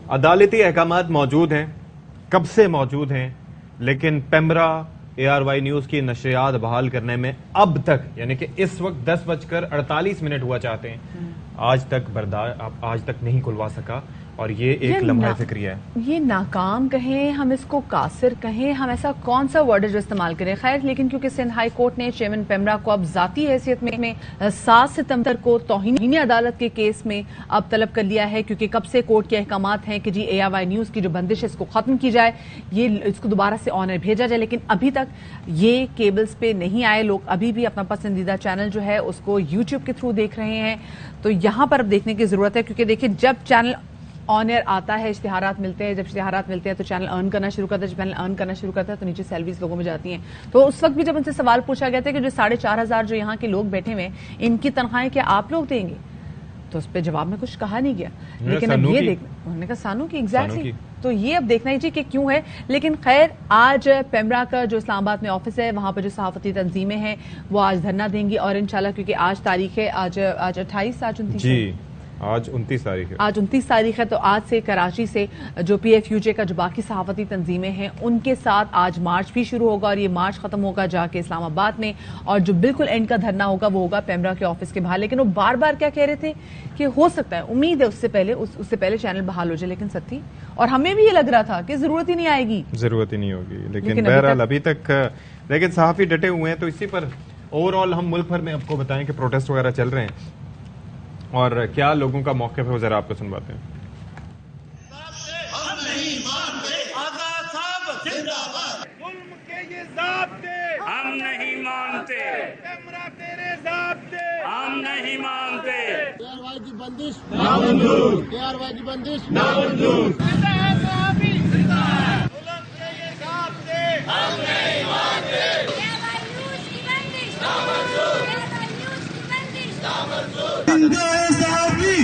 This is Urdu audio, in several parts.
عدالتی احکامات موجود ہیں، کب سے موجود ہیں، لیکن پیمرا ARY نیوز کی نشریات بحال کرنے میں اب تک، یعنی کہ اس وقت 10:48 ہوا چاہتے ہیں، آج تک نہیں کھلوا سکا، اور یہ ایک لمحہ فکری ہے۔ یہ ناکام کہیں، ہم اس کو قاصر کہیں، ہم ایسا کون سا ورڈ جو استعمال کریں، خیر، لیکن کیونکہ سندھ ہائی کورٹ نے چیئرمین پیمرا کو اب ذاتی حیثیت میں 7 ستمبر کو توہین عدالت کے کیس میں اب طلب کر لیا ہے، کیونکہ کب سے کورٹ کے احکامات ہیں کہ جی ARY نیوز کی جو بندش ہے اس کو ختم کی جائے، یہ اس کو دوبارہ سے آنر بھیجا جائے، لیکن ابھی تک یہ کیبلز پہ نہیں آئے، لوگ ابھی بھی اپنا پسندیدہ چینل جو ہے اس کو YouTube کے تھرو دیکھ رہے ہیں۔ تو یہاں پر اب دیکھنے کی ضرورت ہے، کیونکہ دیکھیں جب چینل آن ایئر آتا ہے، اشتہارات ملتے ہیں، جب اشتہارات ملتے ہیں تو چینل ارن کرنا شروع کرتا ہے، جب چینل ارن کرنا شروع کرتا ہے تو نیچے سیلریز لوگوں میں جاتی ہیں۔ تو اس وقت بھی جب ان سے سوال پوچھا گیا تھا کہ جو 4,500 جو یہاں کے لوگ بیٹھے ہوئے ان کی تنخواہیں کیا آپ لوگ دیں گے، تو اس پہ جواب میں کچھ کہا نہیں گیا، لیکن اب یہ دیکھنا، انہوں نے کہا سانو کی ایگزیکٹلی، تو یہ اب دیکھنا ہی چاہیے کہ کیوں ہے۔ لیکن خیر، آج پیمرا کا جو اسلام آباد میں آفس ہے وہاں پر جو صحافتی تنظیمیں ہیں وہ آج دھرنا دیں گی، اور انشاءاللہ کیونکہ آج تاریخ ہے، آج 28، آج 29 جی آج 29 تاریخ ہے، آج 29 تاریخ ہے، تو آج سے کراچی سے جو PFUJ کا جو باقی صحافتی تنظیمیں ہیں ان کے ساتھ آج مارچ بھی شروع ہوگا، اور یہ مارچ ختم ہوگا جا کے اسلام آباد میں، اور جو بالکل اینڈ کا دھرنا ہوگا وہ ہوگا پیمرا کے آفس کے باہر۔ لیکن وہ بار بار کیا کہہ رہے تھے کہ ہو سکتا ہے، امید ہے اس سے پہلے چینل بحال ہو جائے، لیکن سچی، اور ہمیں بھی یہ لگ رہا تھا کہ ضرورت ہی نہیں آئے گی، ضرورت ہی نہیں ہوگی، لیکن بہرحال ابھی تک لیکن صحافی ڈٹے ہوئے ہیں۔ تو اسی پر اوور آل ہم ملک بھر میں آپ کو بتائیں کہ پروٹیسٹ وغیرہ چل رہے ہیں، اور کیا لوگوں کا موقف ہے وہ ذرا آپ کو سنواتے ہیں۔ ہم نہیں مانتے آزاد صاحب زندہ باد، ظلم کے یہ ضابطے ہم نہیں مانتے، پیمرا تیرے ضابطے ہم نہیں مانتے، ARY کی بندش نامنظور، ARY کی بندش نامنظور، زندہ ہے صحافی زندہ ہے، ظلم کے یہ ضابطے ہم نہیں مانتے، ARY نیوز کی بندش نامنظور، ARY نیوز کی بندش نامنظور، زندہ ہے صحافی۔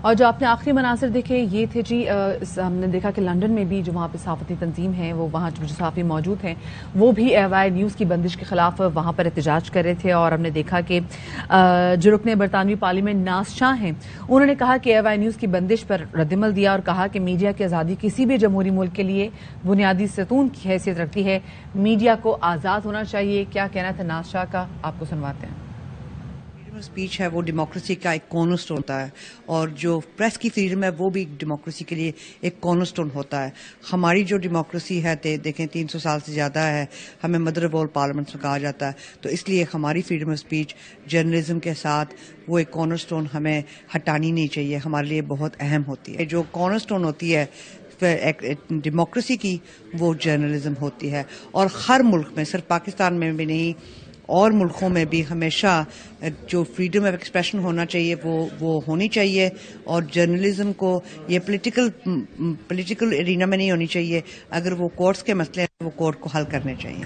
اور جو آپ نے آخری مناظر دیکھے یہ تھے جی، ہم نے دیکھا کہ لنڈن میں بھی جو وہاں پہ صحافتی تنظیم ہیں وہ وہاں جو صحافی موجود ہیں وہ بھی ARY نیوز کی بندش کے خلاف وہاں پر احتجاج کر رہے تھے، اور ہم نے دیکھا کہ جو رکن برطانوی پارلیمنٹ ناز شاہ ہیں انہوں نے کہا کہ ARY نیوز کی بندش پر رد عمل دیا، اور کہا کہ میڈیا کی آزادی کسی بھی جمہوری ملک کے لیے بنیادی ستون کی حیثیت رکھتی ہے، میڈیا کو آزاد ہونا چاہیے۔ کیا کہنا تھا ناز شاہ کا، آپ کو سنواتے ہیں۔ اسپیچ ہے وہ ڈیموکریسی کا ایک کارنر سٹون ہوتا ہے، اور جو پریس کی فریڈم ہے وہ بھی ڈیموکریسی کے لیے ایک کارنر سٹون ہوتا ہے۔ ہماری جو ڈیموکریسی ہے دیکھیں 300 سال سے زیادہ ہے، ہمیں مدر آف آل پارلیمنٹس میں کہا جاتا ہے، تو اس لیے ہماری فریڈم آف اسپیچ جرنلزم کے ساتھ وہ ایک کارنر سٹون ہمیں ہٹانی نہیں چاہیے، ہمارے لیے بہت اہم ہوتی ہے۔ جو کارنر سٹون ہوتی ہے ڈیموکریسی کی وہ جرنلزم ہوتی ہے، اور ہر ملک میں، صرف پاکستان میں بھی نہیں اور ملکوں میں بھی ہمیشہ جو فریڈم آف ایکسپریشن ہونا چاہیے وہ ہونی چاہیے، اور جرنلزم کو یہ پولیٹیکل ایرینا میں نہیں ہونی چاہیے، اگر وہ کورٹس کے مسئلے ہیں وہ کورٹ کو حل کرنے چاہیے۔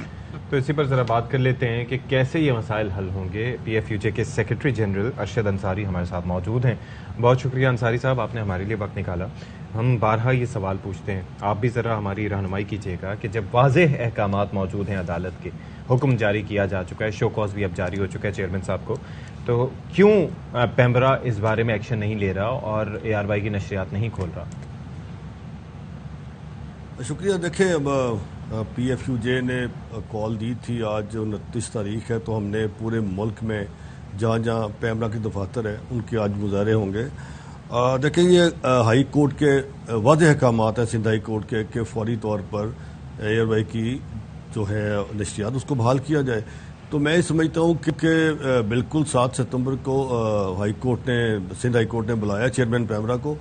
تو اسی پر ذرا بات کر لیتے ہیں کہ کیسے یہ مسائل حل ہوں گے۔ PFUJ کے سیکرٹری جنرل ارشد انصاری ہمارے ساتھ موجود ہیں۔ بہت شکریہ انصاری صاحب، آپ نے ہمارے لیے وقت نکالا۔ ہم بارہا یہ سوال پوچھتے ہیں، آپ بھی ذرا ہماری رہنمائی کیجیے گا کہ جب واضح احکامات موجود ہیں، عدالت کے حکم جاری کیا جا چکا ہے، شو کاز بھی اب جاری ہو چکا ہے چیئرمین صاحب کو، تو کیوں پیمرا اس بارے میں ایکشن نہیں لے رہا اور ARY کی نشریات نہیں کھول رہا؟ شکریہ۔ دیکھیں، PFUJ نے کال دی تھی، آج 29 تاریخ ہے، تو ہم نے پورے ملک میں جہاں جہاں پیمرا کے دفاتر ہیں ان کے آج مظاہرے ہوں گے۔ دیکھیں، یہ ہائی کورٹ کے واضح احکامات ہیں سندھ ہائی کورٹ کے کہ فوری طور پر ARY کی جو ہے نشریات اس کو بحال کیا جائے۔ تو میں سمجھتا ہوں کہ بالکل 7 ستمبر کو سندھ ہائی کورٹ نے بلایا چیئرمین پیمرا کو،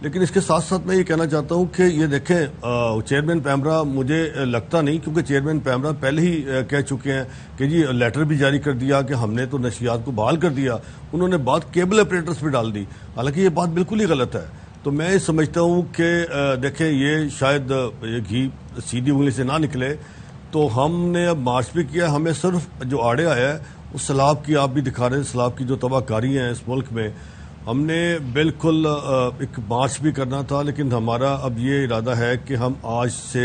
لیکن اس کے ساتھ ساتھ میں یہ کہنا چاہتا ہوں کہ یہ دیکھیں، چیئرمین پیمرا مجھے لگتا نہیں، کیونکہ چیئرمین پیمرا پہلے ہی کہہ چکے ہیں کہ جی لیٹر بھی جاری کر دیا کہ ہم نے تو نشریات کو بحال کر دیا، انہوں نے بات کیبل آپریٹرز پہ ڈال دی، حالانکہ یہ بات بالکل ہی غلط ہے۔ تو میں سمجھتا ہوں کہ دیکھیں، یہ شاید یہ گھی سیدھی انگلی سے نہ نکلے، تو ہم نے اب مارچ بھی کیا، ہمیں صرف جو آڑے آیا ہے اس سیلاب کی، آپ بھی دکھا رہے ہیں سیلاب کی جو تباہ کاری ہیں اس ملک میں، ہم نے بالکل ایک مارچ بھی کرنا تھا، لیکن ہمارا اب یہ ارادہ ہے کہ ہم آج سے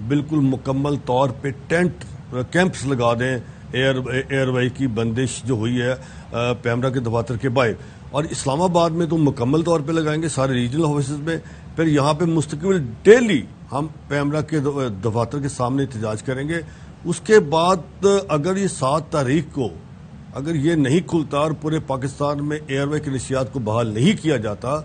بالکل مکمل طور پہ ٹینٹ کیمپس لگا دیں ARY کی بندش جو ہوئی ہے پیمرا کے دفاتر کے باہر، اور اسلام آباد میں تو مکمل طور پہ لگائیں گے سارے ریجنل آفیسز میں. پھر یہاں پہ مستقبل ڈیلی ہم پیمرا کے دفاتر کے سامنے احتجاج کریں گے. اس کے بعد اگر یہ 7 تاریخ کو اگر یہ نہیں کھلتا اور پورے پاکستان میں ایئر وے کی نشریات کو بحال نہیں کیا جاتا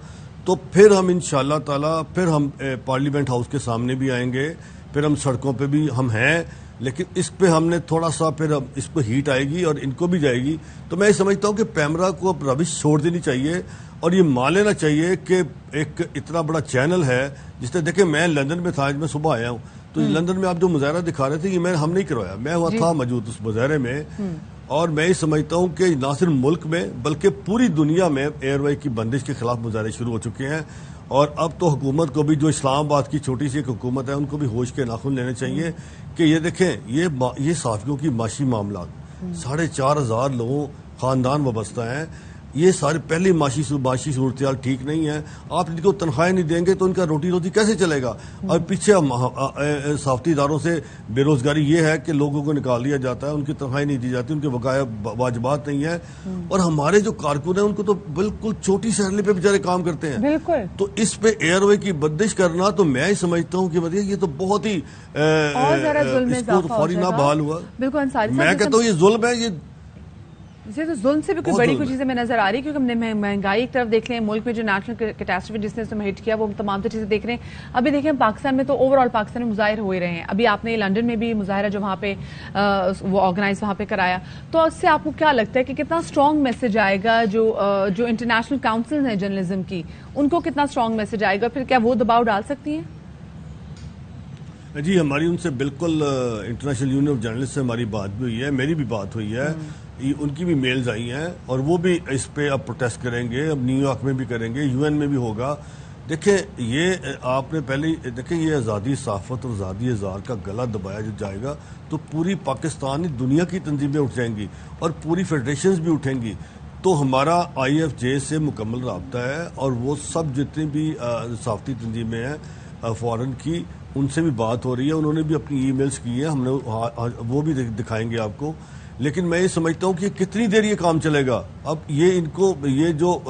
تو پھر ہم انشاءاللہ تعالی پھر ہم پارلیمنٹ ہاؤس کے سامنے بھی آئیں گے, پھر ہم سڑکوں پہ بھی ہم ہیں. لیکن اس پہ ہم نے تھوڑا سا پھر اس پہ ہیٹ آئے گی اور ان کو بھی جائے گی. تو میں یہ سمجھتا ہوں کہ پیمرا کو اب روش چھوڑ دینی چاہیے اور یہ مان لینا چاہیے کہ ایک اتنا بڑا چینل ہے جس نے دیکھیں میں لندن میں تھا, آج میں صبح آیا ہوں تو لندن میں آپ جو مظاہرہ دکھا رہے تھے یہ ہم نہیں کروایا, میں وہاں تھا موجود اس مظاہرے میں. اور میں یہ سمجھتا ہوں کہ نہ صرف ملک میں بلکہ پوری دنیا میں ایئر وے کی بندش کے خلاف مظاہرے شروع ہو چکے ہیں. اور اب تو حکومت کو بھی, جو اسلام آباد کی چھوٹی سی ایک حکومت ہے, ان کو بھی ہوش کے ناخن لینے چاہیے کہ یہ دیکھیں یہ صحافیوں کی معاشی معاملات 4,500 لوگوں خاندان وابستہ ہیں. یہ سارے پہلے معاشی صورتحال ٹھیک نہیں ہے. آپ ان کو تنخواہیں نہیں دیں گے تو ان کا روٹی کیسے چلے گا؟ اور پیچھے صحافتی اداروں سے بے روزگاری یہ ہے کہ لوگوں کو نکال دیا جاتا ہے, ان کی تنخواہیں نہیں دی جاتی, ان کے بقایا واجبات نہیں ہیں. اور ہمارے جو کارکن ہیں ان کو تو بالکل چھوٹی سیلری پہ بیچارے کام کرتے ہیں. تو اس پہ ایئر وے کی بندش کرنا تو میں سمجھتا ہوں کہ یہ تو بہت ہی اس کو فوری نہ بحال ہوا. میں کہتا ہوں یہ ظلم ہے. تو ظلم سے بھی کوئی بڑی کوئی چیزیں میں نظر آ رہی ہے کیونکہ ہم نے مہنگائی ایک طرف دیکھ لیں, ملک میں جو نیشنل کیٹاسٹروفی جس نے اس میں ہٹ کیا وہ تمام تو چیزیں دیکھ رہے ہیں. ابھی دیکھیں پاکستان میں تو اوور آل پاکستان میں مظاہرے ہوئے رہے ہیں. ابھی آپ نے لنڈن میں بھی مظاہرہ جو وہاں پہ وہ آرگنائز وہاں پہ کرایا, تو اس سے آپ کو کیا لگتا ہے کہ کتنا اسٹرانگ میسج آئے گا جو انٹرنیشنل کاؤنسل ہیں جرنلزم کی, ان کو کتنا اسٹرانگ میسج آئے گا؟ پھر کیا وہ دباؤ ڈال سکتی ہیں؟ جی ہماری ان سے بالکل انٹرنیشنل یونین آف جرنلسٹ سے ہماری بات بھی ہوئی ہے, میری بھی بات ہوئی ہے, ان کی بھی میلز آئی ہیں اور وہ بھی اس پہ اب پروٹیسٹ کریں گے. اب نیو یارک میں بھی کریں گے, UN میں بھی ہوگا. دیکھیں یہ آپ نے پہلے دیکھیں یہ آزادی صحافت اور آزادی اظہار کا گلا دبایا جو جائے گا تو پوری پاکستانی دنیا کی تنظیمیں اٹھ جائیں گی اور پوری فیڈریشنز بھی اٹھیں گی. تو ہمارا IFJ سے مکمل رابطہ ہے اور وہ سب جتنی بھی صحافتی تنظیمیں ہیں فورن کی, ان سے بھی بات ہو رہی ہے. انہوں نے بھی اپنی ای میلز کی ہیں, ہم نے وہ بھی دکھائیں گے آپ کو. لیکن میں یہ سمجھتا ہوں کہ کتنی دیر یہ کام چلے گا. اب یہ جو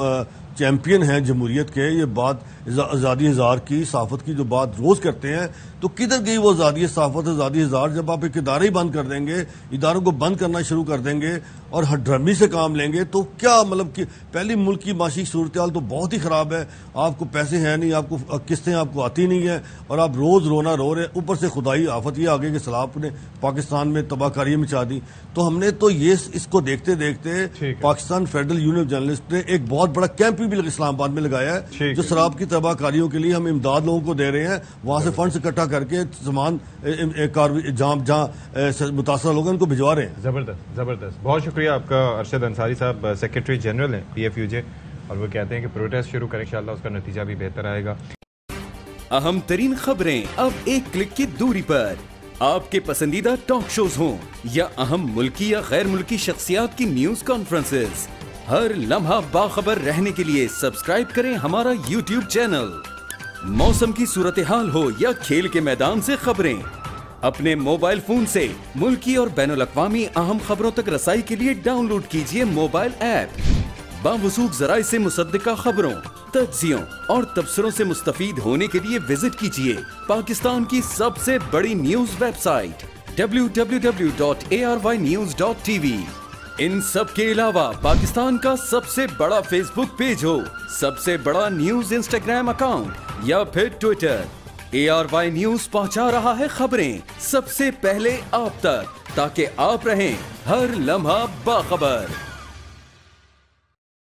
چیمپئن ہیں جمہوریت کے, یہ بات آزادی اظہار کی, صحافت کی جو بات روز کرتے ہیں, تو کدھر گئی وہ آزادی صحافت, آزادی اظہار؟ جب آپ ایک ادارے ہی بند کر دیں گے, اداروں کو بند کرنا شروع کر دیں گے اور ڈرمی سے کام لیں گے تو کیا مطلب کہ پہلی ملک کی معاشی صورتحال تو بہت ہی خراب ہے. آپ کو پیسے ہیں نہیں, آپ کو قسطیں آپ کو آتی نہیں ہیں اور آپ روز رونا رو رہے ہیں. اوپر سے خدائی آفت یہ آگے کہ سیلاب نے پاکستان میں تباہ کاری مچا دی. تو ہم نے تو اس کو دیکھتے دیکھتے Pakistan federal union of journalist نے ایک بہت بڑا کیمپ بھی اسلام آباد میں لگایا ہے جو سیلاب کی تباہ کاریوں کے لیے ہم امداد لوگوں کو دے رہے ہیں. وہاں سے فنڈز اکٹھا کر کے سامان جہاں متاثرہ لوگ ہیں ان کو بھجوا رہے ہیں. زبردست. بہت شکریہ آپ کا. ارشد انصاری صاحب سیکرٹری جنرل ہیں PFUJ اور وہ کہتے ہیں کہ پروٹیسٹ شروع کریں, انشاءاللہ اس کا نتیجہ بھی بہتر آئے گا. اہم ترین خبریں اب ایک کلک کی دوری پر. آپ کے پسندیدہ ٹاک شوز ہوں یا اہم ملکی یا غیر ملکی شخصیات کی نیوز کانفرنسز, ہر لمحہ باخبر رہنے کے لیے سبسکرائب کریں ہمارا YouTube چینل. موسم کی صورتحال ہو یا کھیل کے میدان سے خبریں, اپنے موبائل فون سے ملکی اور بین الاقوامی اہم خبروں تک رسائی کے لیے ڈاؤن لوڈ کیجئے موبائل ایپ. باوثوق ذرائع سے مصدقہ خبروں, تجزیوں اور تبصروں سے مستفید ہونے کے لیے وزٹ کیجئے پاکستان کی سب سے بڑی نیوز ویب سائٹ www.arynews.tv. ان سب کے علاوہ پاکستان کا سب سے بڑا فیس بک پیج ہو, سب سے بڑا نیوز انسٹاگرام اکاؤنٹ یا پھر ٹویٹر, ARY نیوز پہنچا رہا ہے خبریں سب سے پہلے آپ تک تاکہ آپ رہیں ہر لمحہ باخبر.